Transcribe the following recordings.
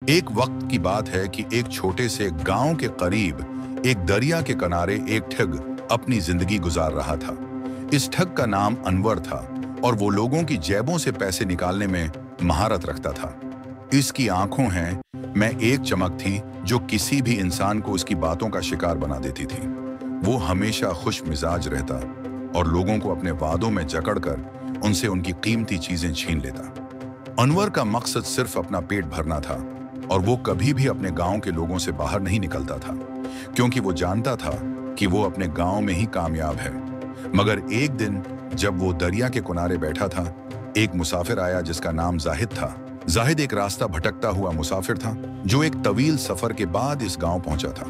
एक वक्त की बात है कि एक छोटे से गांव के करीब एक दरिया के किनारे एक ठग अपनी जिंदगी गुजार रहा था। इस ठग का नाम अनवर था और वो लोगों की जेबों से पैसे निकालने में महारत रखता था। इसकी आंखों में एक चमक थी जो किसी भी इंसान को उसकी बातों का शिकार बना देती थी। वो हमेशा खुश मिजाज रहता और लोगों को अपने वादों में जकड़कर उनसे उनकी कीमती चीजें छीन लेता। अनवर का मकसद सिर्फ अपना पेट भरना था और वो कभी भी अपने गांव के लोगों से बाहर नहीं निकलता था, क्योंकि वो जानता था कि वो अपने गांव में ही कामयाब है। मगर एक दिन जब वो दरिया के किनारे बैठा था, एक मुसाफिर आया जिसका नाम जाहिद था। जाहिद एक रास्ता भटकता हुआ मुसाफिर था जो एक तवील सफर के बाद इस गांव पहुंचा था।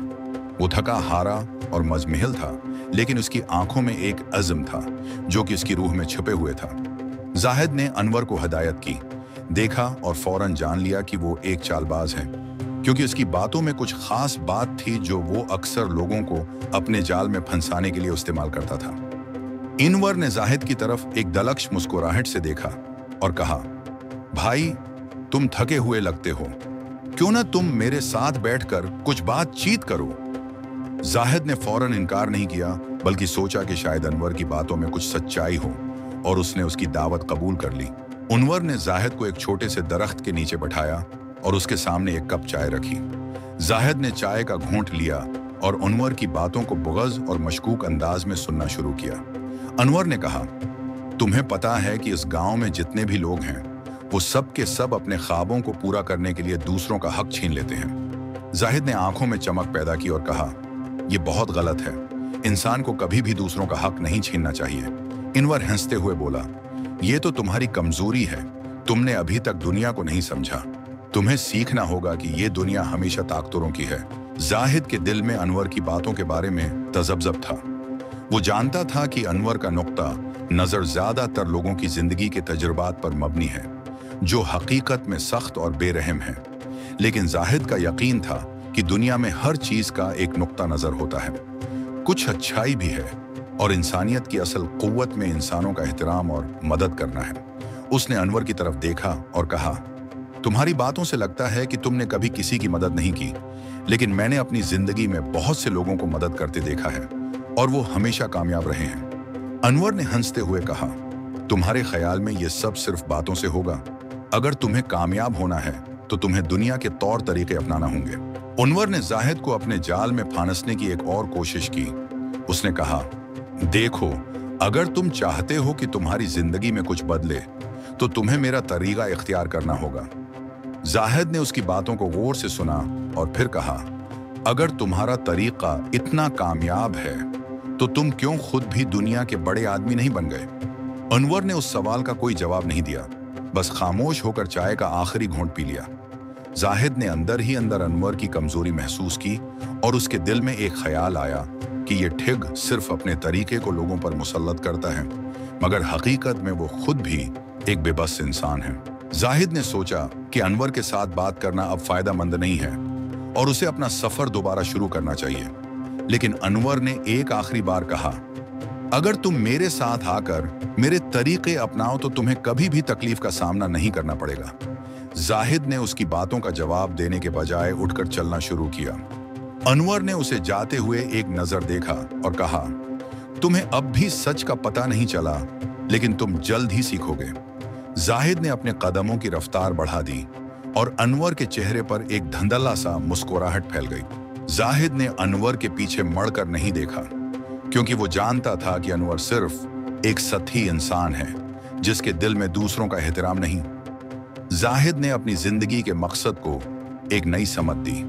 वो थका हारा और मजमहल था, लेकिन उसकी आंखों में एक अज़्म था जो कि उसकी रूह में छुपे हुए था। जाहिद ने अनवर को हिदायत की, देखा और फौरन जान लिया कि वो एक चालबाज है, क्योंकि उसकी बातों में कुछ खास बात थी जो वो अक्सर लोगों को अपने जाल में फंसाने के लिए इस्तेमाल करता था। अनवर ने जाहिद की तरफ एक दलक्ष मुस्कुराहट से देखा और कहा, भाई तुम थके हुए लगते हो, क्यों ना तुम मेरे साथ बैठकर कुछ बातचीत करो। जाहिद ने फौरन इनकार नहीं किया, बल्कि सोचा कि शायद अनवर की बातों में कुछ सच्चाई हो, और उसने उसकी दावत कबूल कर ली। अनवर ने जाहिद को एक छोटे से दरख्त के नीचे बैठाया और उसके सामने एक कप चाय रखी। जाहिद ने चाय का घूंट लिया और अनवर की बातों को बुग़्ज़ और मशकूक अंदाज में सुनना शुरू किया। अनवर ने कहा, तुम्हें पता है कि इस गांव में जितने भी लोग हैं वो सब के सब अपने ख्वाबों को पूरा करने के लिए दूसरों का हक छीन लेते हैं। जाहिद ने आंखों में चमक पैदा की और कहा, यह बहुत गलत है, इंसान को कभी भी दूसरों का हक नहीं छीनना चाहिए। अनवर हंसते हुए बोला, ये तो तुम्हारी कमजोरी है, तुमने अभी तक दुनिया को नहीं समझा। तुम्हें सीखना होगा कि ये दुनिया हमेशा ताकतवरों की है। जाहिद के दिल में अनवर की बातों के बारे में तजब्जुब था। वो जानता था कि अनवर का नुक्ता नजर ज्यादातर लोगों की जिंदगी के तजुर्बात पर मबनी है, जो हकीकत में सख्त और बेरहम है। लेकिन जाहिद का यकीन था कि दुनिया में हर चीज का एक नुक्ता नजर होता है, कुछ अच्छाई भी है, और इंसानियत की असल कुव्वत में इंसानों का एहतराम और मदद करना है। उसने अनवर की तरफ देखा और कहा, तुम्हारी बातों से लगता है कि तुमने कभी किसी की मदद नहीं की, लेकिन मैंने अपनी जिंदगी में बहुत से लोगों को मदद करते देखा है और वो हमेशा कामयाब रहे हैं। अनवर ने हंसते हुए कहा, तुम्हारे ख्याल में ये सब सिर्फ बातों से होगा? अगर तुम्हें कामयाब होना है तो तुम्हें दुनिया के तौर तरीके अपनाना होंगे। अनवर ने जाहिद को अपने जाल में फांसने की एक और कोशिश की। उसने कहा, देखो, अगर तुम चाहते हो कि तुम्हारी जिंदगी में कुछ बदले तो तुम्हें मेरा तरीका इख्तियार करना होगा। जाहिद ने उसकी बातों को गौर से सुना और फिर कहा, अगर तुम्हारा तरीका इतना कामयाब है तो तुम क्यों खुद भी दुनिया के बड़े आदमी नहीं बन गए? अनवर ने उस सवाल का कोई जवाब नहीं दिया, बस खामोश होकर चाय का आखिरी घूंट पी लिया। जाहिद ने अंदर ही अंदर अनवर की कमजोरी महसूस की और उसके दिल में एक ख्याल आया कि ये ठग सिर्फ अपने तरीके को लोगों पर मुसल्लत करता है, मगर हकीकत में वो खुद भी एक बेबस इंसान है। जाहिद ने सोचा कि अनवर के साथ बात करना अब फायदेमंद नहीं है और उसे अपना सफर दोबारा शुरू करना चाहिए। लेकिन अनवर ने एक आखिरी बार कहा, अगर तुम मेरे साथ आकर मेरे तरीके अपनाओ तो तुम्हें कभी भी तकलीफ का सामना नहीं करना पड़ेगा। जाहिद ने उसकी बातों का जवाब देने के बजाय उठकर चलना शुरू किया। अनवर ने उसे जाते हुए एक नजर देखा और कहा, तुम्हें अब भी सच का पता नहीं चला, लेकिन तुम जल्द ही सीखोगे। जाहिद ने अपने कदमों की रफ्तार बढ़ा दी और अनवर के चेहरे पर एक धंधला सा मुस्कुराहट फैल गई। जाहिद ने अनवर के पीछे मड़कर नहीं देखा, क्योंकि वो जानता था कि अनवर सिर्फ एक सतही इंसान है जिसके दिल में दूसरों का एहतराम नहीं। जाहिद ने अपनी जिंदगी के मकसद को एक नई समझ दी।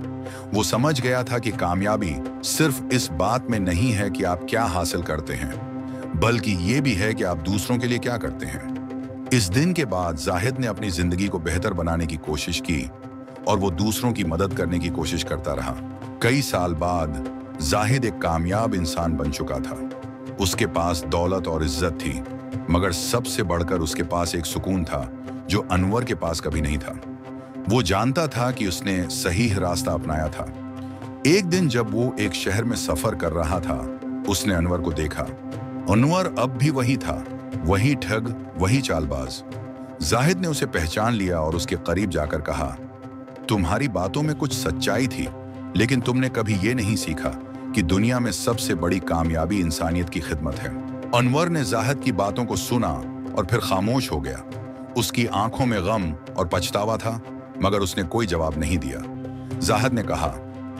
वो समझ गया था कि कामयाबी सिर्फ इस बात में नहीं है कि आप क्या हासिल करते हैं, बल्कि ये भी है कि आप दूसरों के लिए क्या करते हैं। इस दिन के बाद जाहिद ने अपनी जिंदगी को बेहतर बनाने की कोशिश की और वो दूसरों की मदद करने की कोशिश करता रहा। कई साल बाद जाहिद एक कामयाब इंसान बन चुका था। उसके पास दौलत और इज्जत थी, मगर सबसे बढ़कर उसके पास एक सुकून था जो अनवर के पास कभी नहीं था। वो जानता था कि उसने सही रास्ता अपनाया था। एक दिन जब वो एक शहर में सफर कर रहा था, उसने अनवर को देखा। अनवर अब भी वही था, वही ठग, वही चालबाज। जाहिद ने उसे पहचान लिया और उसके करीब जाकर कहा, तुम्हारी बातों में कुछ सच्चाई थी, लेकिन तुमने कभी ये नहीं सीखा कि दुनिया में सबसे बड़ी कामयाबी इंसानियत की खिदमत है। अनवर ने जाहिद की बातों को सुना और फिर खामोश हो गया। उसकी आंखों में गम और पछतावा था, मगर उसने कोई जवाब नहीं दिया। जाहिद ने कहा,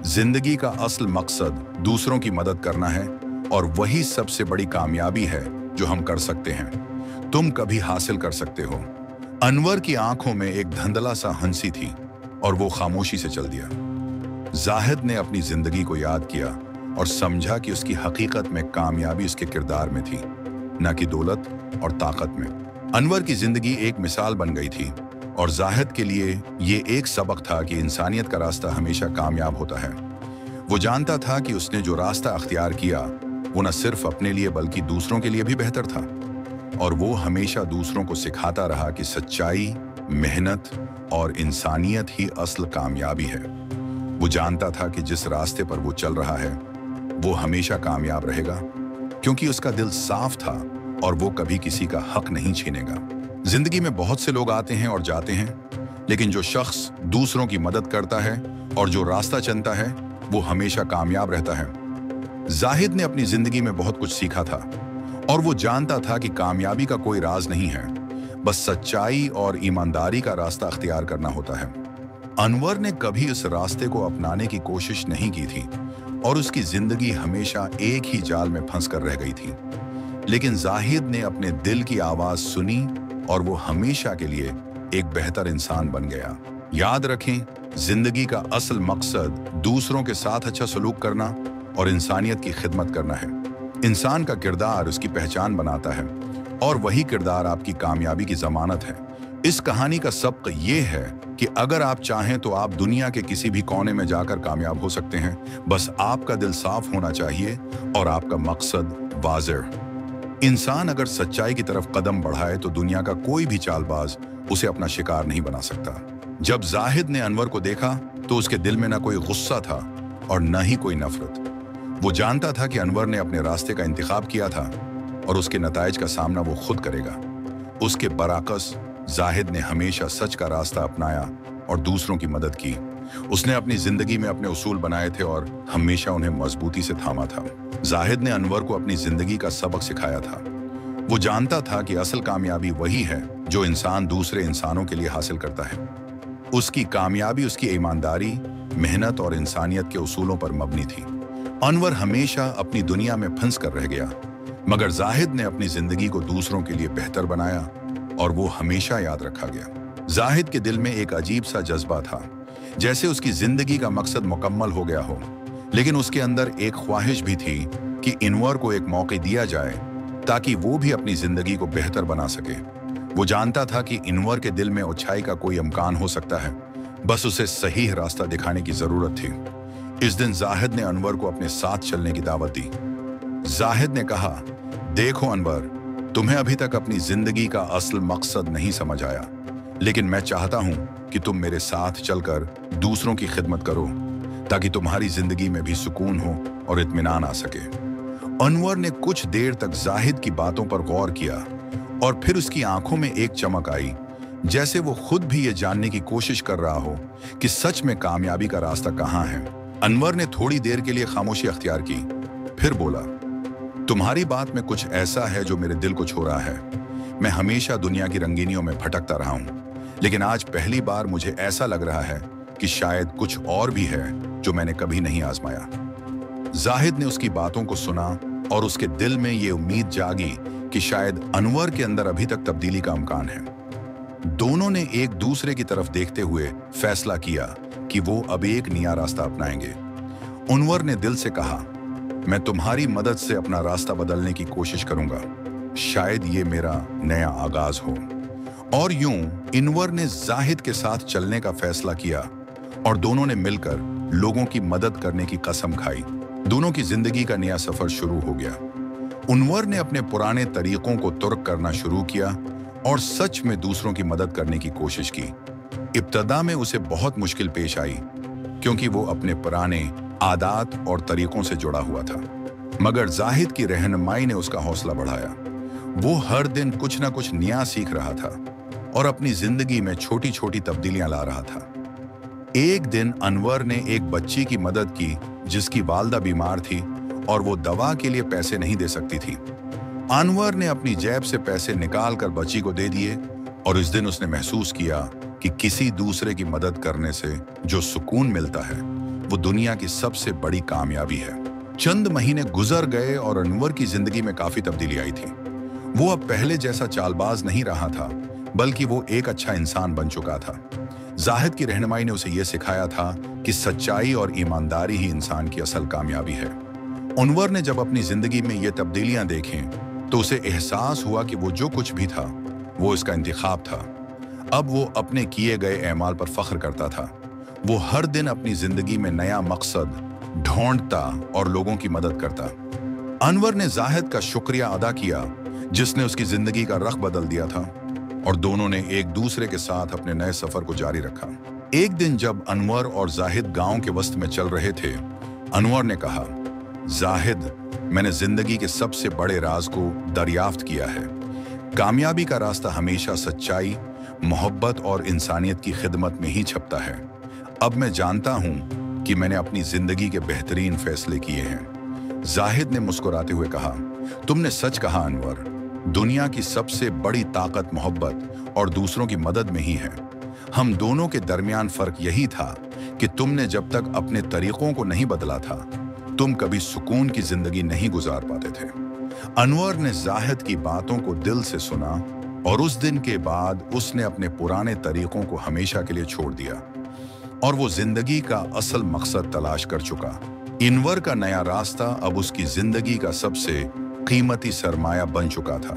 जिंदगी का असल मकसद दूसरों की मदद करना है और वही सबसे बड़ी कामयाबी है जो हम कर सकते हैं, तुम कभी हासिल कर सकते हो। अनवर की आंखों में एक धंधला सा हंसी थी और वो खामोशी से चल दिया। जाहिद ने अपनी जिंदगी को याद किया और समझा कि उसकी हकीकत में कामयाबी उसके किरदार में थी, न कि दौलत और ताकत में। अनवर की जिंदगी एक मिसाल बन गई थी और जाहिद के लिए ये एक सबक था कि इंसानियत का रास्ता हमेशा कामयाब होता है। वो जानता था कि उसने जो रास्ता अख्तियार किया वो न सिर्फ अपने लिए बल्कि दूसरों के लिए भी बेहतर था, और वो हमेशा दूसरों को सिखाता रहा कि सच्चाई, मेहनत और इंसानियत ही असल कामयाबी है। वो जानता था कि जिस रास्ते पर वो चल रहा है वो हमेशा कामयाब रहेगा, क्योंकि उसका दिल साफ था और वो कभी किसी का हक नहीं छीनेगा। जिंदगी में बहुत से लोग आते हैं और जाते हैं, लेकिन जो शख्स दूसरों की मदद करता है और जो रास्ता चुनता है वो हमेशा कामयाब रहता है। जाहिद ने अपनी जिंदगी में बहुत कुछ सीखा था और वो जानता था कि कामयाबी का कोई राज नहीं है, बस सच्चाई और ईमानदारी का रास्ता अख्तियार करना होता है। अनवर ने कभी उस रास्ते को अपनाने की कोशिश नहीं की थी और उसकी जिंदगी हमेशा एक ही जाल में फंस कर रह गई थी। लेकिन जाहिद ने अपने दिल की आवाज सुनी और वो हमेशा के लिए एक बेहतर इंसान बन गया। याद रखें, जिंदगी का असल मकसद दूसरों के साथ अच्छा सलूक करना और इंसानियत की खिदमत करना है। इंसान का किरदार उसकी पहचान बनाता है और वही किरदार आपकी कामयाबी की जमानत है। इस कहानी का सबक ये है कि अगर आप चाहें तो आप दुनिया के किसी भी कोने में जाकर कामयाब हो सकते हैं, बस आपका दिल साफ होना चाहिए और आपका मकसद वाज़ेह। इंसान अगर सच्चाई की तरफ कदम बढ़ाए तो दुनिया का कोई भी चालबाज उसे अपना शिकार नहीं बना सकता। जब जाहिद ने अनवर को देखा तो उसके दिल में न कोई गुस्सा था और न ही कोई नफरत। वो जानता था कि अनवर ने अपने रास्ते का इंतखाब किया था और उसके नताइज का सामना वो खुद करेगा। उसके बरअक्स जाहिद ने हमेशा सच का रास्ता अपनाया और दूसरों की मदद की। उसने अपनी जिंदगी में अपने उसूल बनाए थे और हमेशा उन्हें मजबूती से थामा था। जाहिद ने अनवर को अपनी जिंदगी का सबक सिखाया था। वो जानता था कि असल कामयाबी वही है जो इंसान दूसरे इंसानों के लिए हासिल करता है। उसकी कामयाबी उसकी ईमानदारी, मेहनत और इंसानियत के उसूलों पर मबनी थी। अनवर हमेशा अपनी दुनिया में फंस कर रह गया, मगर जाहिद ने अपनी जिंदगी को दूसरों के लिए बेहतर बनाया और वो हमेशा याद रखा गया। जाहिद के दिल में एक अजीब सा जज्बा था, जैसे उसकी जिंदगी का मकसद मुकम्मल हो गया हो, लेकिन उसके अंदर एक ख्वाहिश भी थी कि अनवर को एक मौका दिया जाए ताकि वो भी अपनी जिंदगी को बेहतर बना सके। वो जानता था कि अनवर के दिल में अच्छाई का कोई इम्कान हो सकता है, बस उसे सही रास्ता दिखाने की जरूरत थी। इस दिन जाहिद ने अनवर को अपने साथ चलने की दावत दी। जाहिद ने कहा, देखो अनवर, तुम्हें अभी तक अपनी जिंदगी का असल मकसद नहीं समझ आया, लेकिन मैं चाहता हूं कि तुम मेरे साथ चलकर दूसरों की खिदमत करो ताकि तुम्हारी जिंदगी में भी सुकून हो और इत्मीनान आ सके। अनवर ने कुछ देर तक जाहिद की बातों पर गौर किया और फिर उसकी आंखों में एक चमक आई, जैसे वो खुद भी ये जानने की कोशिश कर रहा हो कि सच में कामयाबी का रास्ता कहाँ है। अनवर ने थोड़ी देर के लिए खामोशी अख्तियार की, फिर बोला, तुम्हारी बात में कुछ ऐसा है जो मेरे दिल को छू रहा है। मैं हमेशा दुनिया की रंगीनियों में भटकता रहा हूं, लेकिन आज पहली बार मुझे ऐसा लग रहा है कि शायद कुछ और भी है जो मैंने कभी नहीं आजमाया। जाहिद ने उसकी बातों को सुना और उसके दिल में ये उम्मीद जागी कि शायद अनवर के अंदर अभी तक तब्दीली का इम्कान है। दोनों ने एक दूसरे की तरफ देखते हुए फैसला किया कि वो अब एक नया रास्ता अपनाएंगे। अनवर ने दिल से कहा, मैं तुम्हारी मदद से अपना रास्ता बदलने की कोशिश करूंगा, शायद ये मेरा नया आगाज हो। और यूं अनवर ने जाहिद के साथ चलने का फैसला किया और दोनों ने मिलकर लोगों की मदद करने की कसम खाई। दोनों की जिंदगी का नया सफर शुरू हो गया। अनवर ने अपने पुराने तरीकों को तुर्क करना शुरू किया और सच में दूसरों की मदद करने की कोशिश की। इब्तदा में उसे बहुत मुश्किल पेश आई, क्योंकि वो अपने पुराने आदात और तरीकों से जुड़ा हुआ था, मगर जाहिद की रहनुमाई ने उसका हौसला बढ़ाया। वो हर दिन कुछ न कुछ नया सीख रहा था और अपनी जिंदगी में छोटी छोटी तब्दीलियां ला रहा था। एक दिन अनवर ने एक बच्ची की मदद की जिसकी वालदा बीमार थी और वो दवा के लिए पैसे नहीं दे सकती थी। अनवर ने अपनी जेब से पैसे निकाल कर बच्ची को दे दिए और इस दिन उसने महसूस किया कि किसी दूसरे की मदद करने से जो सुकून मिलता है वो दुनिया की सबसे बड़ी कामयाबी है। चंद महीने गुजर गए और अनवर की जिंदगी में काफी तब्दीली आई थी। वो अब पहले जैसा चालबाज नहीं रहा था, बल्कि वो एक अच्छा इंसान बन चुका था। जाहिद की रहनुमाई ने उसे यह सिखाया था कि सच्चाई और ईमानदारी ही इंसान की असल कामयाबी है। अनवर ने जब अपनी जिंदगी में ये तब्दीलियां देखें तो उसे एहसास हुआ कि वो जो कुछ भी था वो इसका इंतखाब था। अब वो अपने किए गए एमाल पर फख्र करता था। वो हर दिन अपनी जिंदगी में नया मकसद ढूंढता और लोगों की मदद करता। अनवर ने जाहिद का शुक्रिया अदा किया जिसने उसकी जिंदगी का रख बदल दिया था, और दोनों ने एक दूसरे के साथ अपने नए सफर को जारी रखा। एक दिन जब अनवर और जाहिद गांव के वस्त में चल रहे थे, अनवर ने कहा, जाहिद, मैंने जिंदगी के सबसे बड़े राज को दरियाफ्त किया है। कामयाबी का रास्ता हमेशा सच्चाई, मोहब्बत और इंसानियत की खिदमत में ही छपता है। अब मैं जानता हूं कि मैंने अपनी जिंदगी के बेहतरीन फैसले किए हैं। जाहिद ने मुस्कुराते हुए कहा, तुमने सच कहा अनवर। दुनिया की सबसे बड़ी ताकत मोहब्बत और दूसरों की मदद में ही है। हम दोनों के दरमियान फर्क यही था कि तुमने जब तक अपने तरीकों को नहीं बदला था, तुम कभी सुकून की जिंदगी नहीं गुजार पाते थे। अनवर ने जाहिद की बातों को दिल से सुना और उस दिन के बाद उसने अपने पुराने तरीकों को हमेशा के लिए छोड़ दिया और वो जिंदगी का असल मकसद तलाश कर चुका। अनवर का नया रास्ता अब उसकी जिंदगी का सबसे कीमती सरमाया बन चुका था।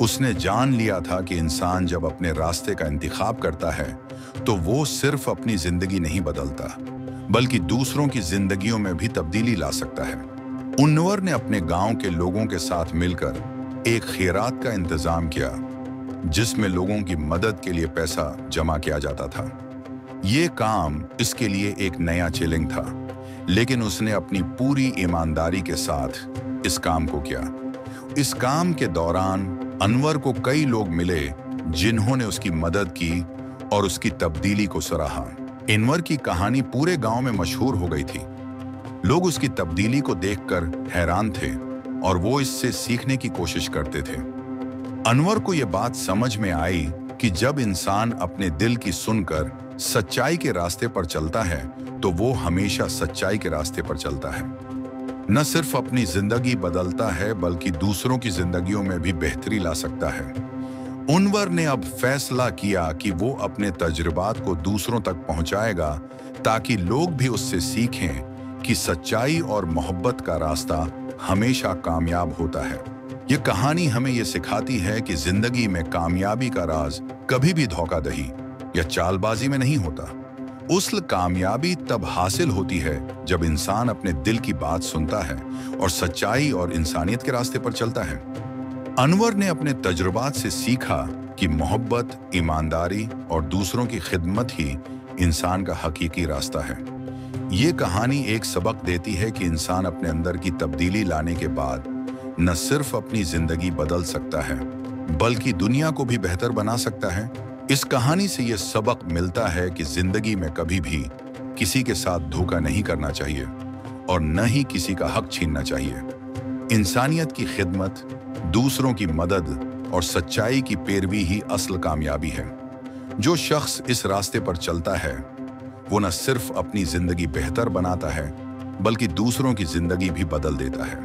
उसने जान लिया था कि इंसान जब अपने रास्ते का इंतखाब करता है तो वो सिर्फ अपनी जिंदगी नहीं बदलता, बल्कि दूसरों की जिंदगियों में भी तब्दीली ला सकता है। अनवर ने अपने गांव के लोगों के साथ मिलकर एक खैरात का इंतजाम किया जिसमें लोगों की मदद के लिए पैसा जमा किया जाता था। ये काम इसके लिए एक नया चैलेंज था, लेकिन उसने अपनी पूरी ईमानदारी के साथ इस काम को किया। इस काम के दौरान अनवर को कई लोग मिले जिन्होंने उसकी मदद की और उसकी तब्दीली को सराहा। अनवर की कहानी पूरे गांव में मशहूर हो गई थी। लोग उसकी तब्दीली को देखकर हैरान थे और वो इससे सीखने की कोशिश करते थे। अनवर को यह बात समझ में आई कि जब इंसान अपने दिल की सुनकर सच्चाई के रास्ते पर चलता है तो वो हमेशा सच्चाई के रास्ते पर चलता है। न सिर्फ अपनी जिंदगी बदलता है बल्कि दूसरों की जिंदगियों में भी बेहतरी ला सकता है। अनवर ने अब फैसला किया कि वो अपने तजुर्बात को दूसरों तक पहुंचाएगा ताकि लोग भी उससे सीखें कि सच्चाई और मोहब्बत का रास्ता हमेशा कामयाब होता है। ये कहानी हमें ये सिखाती है कि जिंदगी में कामयाबी का राज कभी भी धोखाधड़ी या चालबाजी में नहीं होता। उसल कामयाबी तब हासिल होती है जब इंसान अपने दिल की बात सुनता है और सच्चाई और इंसानियत के रास्ते पर चलता है। अनवर ने अपने तजुर्बात से सीखा कि मोहब्बत, ईमानदारी और दूसरों की खिदमत ही इंसान का हकीकी रास्ता है। ये कहानी एक सबक देती है कि इंसान अपने अंदर की तब्दीली लाने के बाद न सिर्फ अपनी जिंदगी बदल सकता है बल्कि दुनिया को भी बेहतर बना सकता है। इस कहानी से यह सबक मिलता है कि जिंदगी में कभी भी किसी के साथ धोखा नहीं करना चाहिए और न ही किसी का हक छीनना चाहिए। इंसानियत की खिदमत, दूसरों की मदद और सच्चाई की पैरवी ही असल कामयाबी है। जो शख्स इस रास्ते पर चलता है वो न सिर्फ अपनी जिंदगी बेहतर बनाता है बल्कि दूसरों की जिंदगी भी बदल देता है।